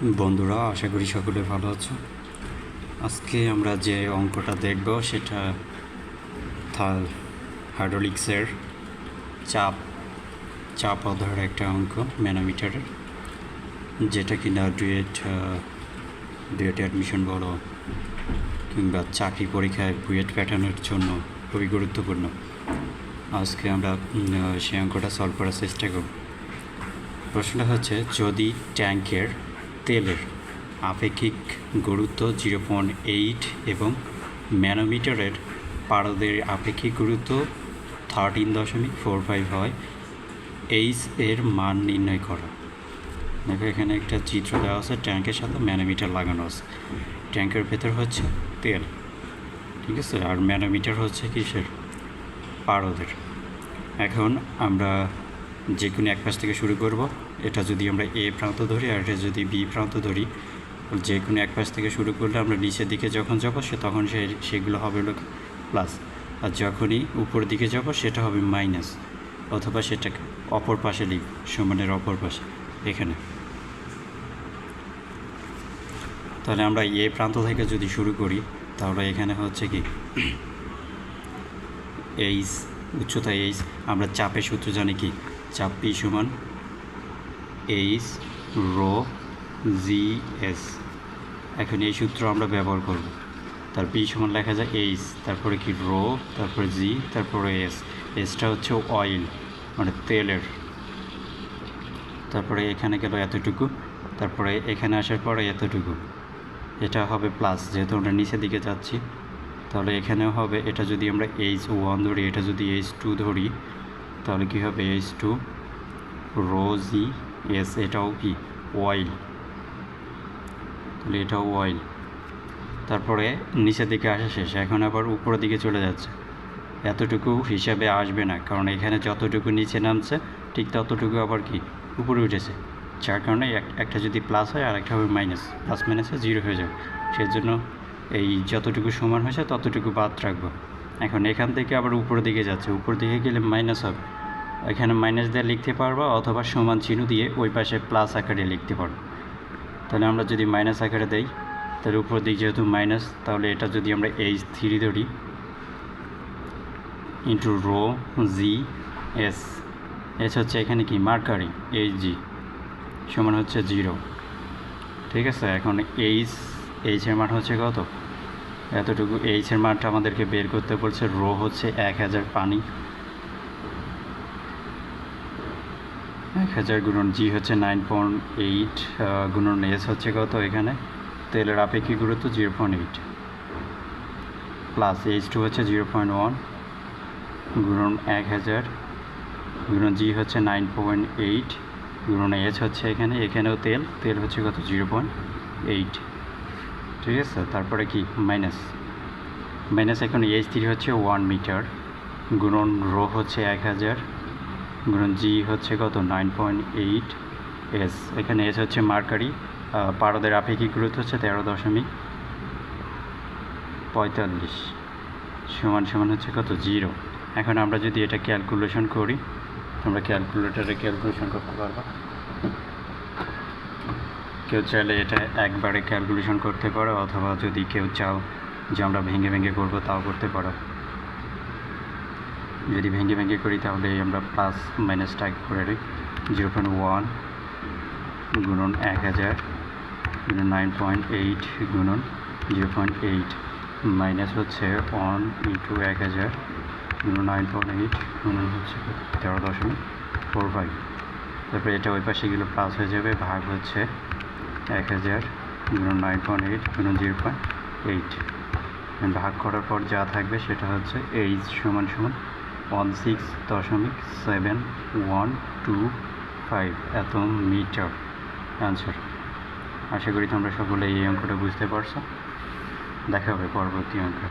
বন্ধুরা, আশা করি সকলে ভালো আছো। আজকে আমরা যে অঙ্কটা দেখব সেটা হাইড্রোলিক্সের চাপ চাপ অধ্যায়ের একটা অঙ্ক, ম্যানোমিটারের, যেটা কিনা ডুয়েট অ্যাডমিশন বলো কিংবা চাকরি পরীক্ষায় বুয়েট প্যাটার্নের জন্য খুবই গুরুত্বপূর্ণ। আজকে আমরা সেই অঙ্কটা সলভ করার চেষ্টা করব। প্রশ্নটা হচ্ছে, যদি ট্যাঙ্কের তেলের আপেক্ষিক গুরুত্ব 0.8 এবং ম্যানোমিটারের পারদের আপেক্ষিক গুরুত্ব 13.45 হয়, এইচ এর মান নির্ণয় করা। দেখো, এখানে একটা চিত্র দেওয়া আছে, ট্যাঙ্কের সাথে ম্যানোমিটার লাগানো আছে। ট্যাঙ্কের ভেতর হচ্ছে তেল, ঠিক আছে, আর ম্যানোমিটার হচ্ছে কিসের? পারদের। এখন আমরা যে কোনো এক পাশ থেকে শুরু করব। এটা যদি আমরা এ প্রান্ত ধরি আর এটা যদি বি প্রান্ত ধরি, যে কোনো এক পাশ থেকে শুরু করলে আমরা নিচের দিকে যখন যাবো তখন সেগুলো হবে হলো প্লাস, আর যখনই উপরের দিকে যাব সেটা হবে মাইনাস, অথবা সেটাকে অপর পাশে লিখব, সমানের অপর পাশে এখানে। তাহলে আমরা এ প্রান্ত থেকে যদি শুরু করি, তাহলে এখানে হচ্ছে কি এইচ, উচ্চতা এইচ। আমরা চাপের সূত্র জানি কি? চাপ পি সমান এইচ রো জি এস। এখন এই সূত্র আমরা ব্যবহার করব। তার পি সমান লেখা যায় এইচ, তারপরে কি রো, তারপরে জি, তারপরে এস। এসটা হচ্ছে অয়েল, মানে তেলের। তারপরে এখানে গেল এতটুকু, তারপরে এখানে আসার পরে এতটুকু। এটা হবে প্লাস, যেহেতু আমরা নিচের দিকে যাচ্ছি। তাহলে এখানেও হবে, এটা যদি আমরা H1 ধরি, এটা যদি H2 ধরি, তাহলে কী হবে? H2 rho g S. এটাও কি অয়েল, তাহলে এটাও অয়েল। তারপরে নিচের দিকে আসা শেষ, এখন আবার উপরের দিকে চলে যাচ্ছে। এতটুকু হিসাবে আসবে না, কারণ এখানে যতটুকু নিচে নামছে ঠিক ততটুকু আবার কি উপরে উঠেছে, যার কারণে একটা যদি প্লাস হয় আর একটা হবে মাইনাস। প্লাস মাইনাসে জিরো হয়ে যাবে, সেজন্য এই যতটুকু সমান হয়েছে ততটুকু বাদ রাখবো। এখন এখান থেকে আবার উপরের দিকে যাচ্ছে, উপর দিকে গেলে মাইনাস হবে। এখানে মাইনাস দিয়ে লিখতে পারবো, অথবা সমান চিহ্ন দিয়ে ওই পাশে প্লাস আকারে লিখতে পারবো। তাহলে আমরা যদি মাইনাস আকারে দেই, তাহলে উপর দিক যেহেতু মাইনাস, তাহলে এটা যদি আমরা H3 ধরি into rho g s. S হচ্ছে এখানে কি মার্কারি, Hg সমান হচ্ছে 0, ঠিক আছে। এখন এইচের মান হচ্ছে কত? এতটুকু। এইচের মানটা আমাদেরকে বের করতে বলছে। রো হচ্ছে 1000 পানি, 1000 গুণন জি হচ্ছে 9.8 গুণন এস হচ্ছে কত? এখানে তেলের আপেক্ষিক গুরুত্ব 0.8 প্লাস H2 হচ্ছে 0.1 গুণন 1000 গুণন জি হচ্ছে 9.8 গুণন এস হচ্ছে এখানেও তেল হচ্ছে কত? 0.8, ঠিক আছে। তারপরে কি মাইনাস এখন H3 হচ্ছে 1 মিটার গুণন রো হচ্ছে 1000 গুণন জি হচ্ছে কত? 9.8 এস। এখানে এস হচ্ছে মার্কারি, পারদের আপেক্ষিক গুরুত্ব হচ্ছে 13.45 সমান হচ্ছে কত? 0। এখন আমরা যদি এটা ক্যালকুলেশন করি, তোমরা ক্যালকুলেটারে ক্যালকুলেশন করতে পারবা। কেউ চাইলে এটা একবারে ক্যালকুলেশন করতে পারো, অথবা যদি কেউ চাও যে আমরা ভেঙে ভেঙে করবো, তাও করতে পারো। যদি ভেঙে ভেঙে করি তাহলে আমরা প্লাস মাইনাসটা করে দিই। 0.1 গুণন 1000 গুণন 9.8 গুণন 0.8 মাইনাস হচ্ছে 1 ইন্টু 1000 গুণন 9.8 গুণন হচ্ছে 13.45। তারপরে এটা ওই পাশে গেলে প্লাস হয়ে যাবে, ভাগ হচ্ছে 1000 গুণন 9.8 গুণন 0.8। ভাগ করার পর যা থাকবে সেটা হচ্ছে এইচ সমান 16.7125 এত মিটার অ্যান্সার। আশা করি তোমরা সকলে এই অঙ্কটা বুঝতে পারছো। দেখা হবে পরবর্তী অঙ্কে।